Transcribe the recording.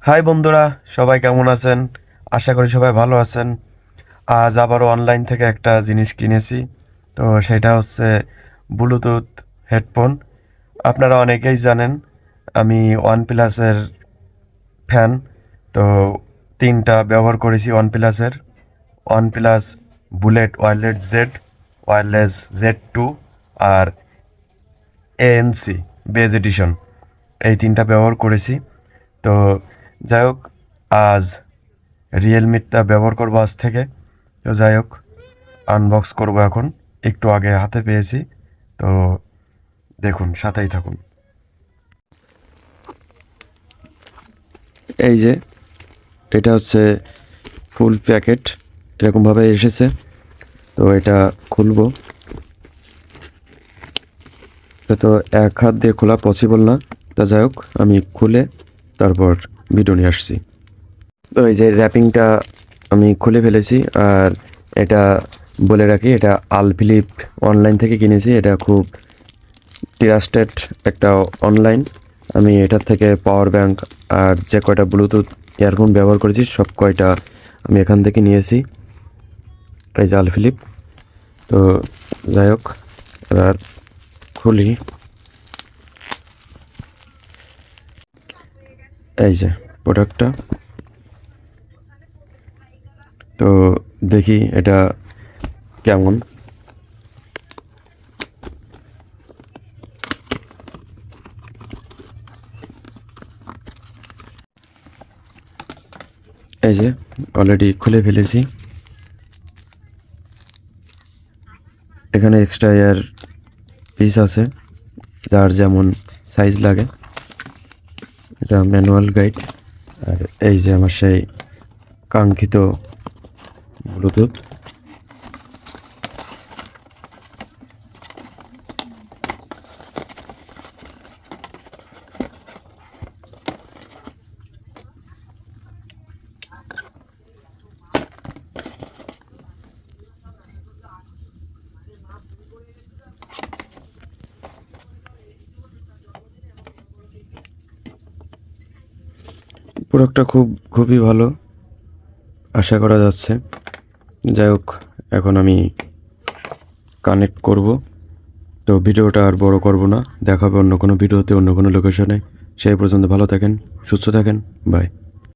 High বন্ধুরা, সবাই কেমন আছেন? আশা করি সবাই ভালো আছেন। আজ আবারও অনলাইন থেকে একটা জিনিস কিনেছি। তো সেটা হচ্ছে ব্লুটুথ হেডফোন। আপনারা অনেকেই জানেন আমি ওয়ানপ্লাসের ফ্যান। তো তিনটা ব্যবহার করেছি ওয়ানপ্লাসের: ওয়ানপ্লাস বুলেট ওয়্যারলেস জেড 2 আর এএনসি বেজ এডিশন। এই তিনটা ব্যবহার করেছি। তো যাই হোক, আজ রিয়েলমিটা ব্যবহার করবো আজ থেকে। তো যাই হোক, আনবক্স করবো এখন। একটু আগে হাতে পেয়েছি। তো দেখুন, সাথেই থাকুন। এই যে, এটা হচ্ছে ফুল প্যাকেট, এরকমভাবে এসেছে। তো এটা খুলবো। এটা তো এক হাত দিয়ে খোলা পসিবল না। তা যাই হোক, আমি খুলে তারপর ভিডিও নিয়ে আসছি। তো এই যে র্যাপিংটা আমি খুলে ফেলেছি। আর এটা বলে রাখি, এটা আলফিলিপ অনলাইন থেকে কিনেছি। এটা খুব ট্রাস্টেড একটা অনলাইন। আমি এটার থেকে পাওয়ার ব্যাংক আর যে কয়টা ব্লুটুথ ইয়ারফোন ব্যবহার করেছি সব কয়টা আমি এখান থেকে নিয়েছি। এই যে আলফিলিপ। তো যাই হোক, এবার খুলি। এই যে প্রোডাক্টটা। তো দেখি এটা কেমন। এই যে অলরেডি খুলে ফেলেছি। এখানে এক্সট্রা এয়ার পিস আছে, যার যেমন সাইজ লাগে। এটা ম্যানুয়াল গাইড। আর এই যে আমার সেই কাঙ্ক্ষিত ব্লুটুথ। প্রোডাক্টটা খুবই ভালো আশা করা যাচ্ছে। যাই হোক, এখন আমি কানেক্ট করব। তো ভিডিওটা আর বড় করব না, দেখাবে অন্য কোনো ভিডিওতে, অন্য কোনো লোকেশনে। সেই পর্যন্ত ভালো থাকেন, সুস্থ থাকেন, বাই।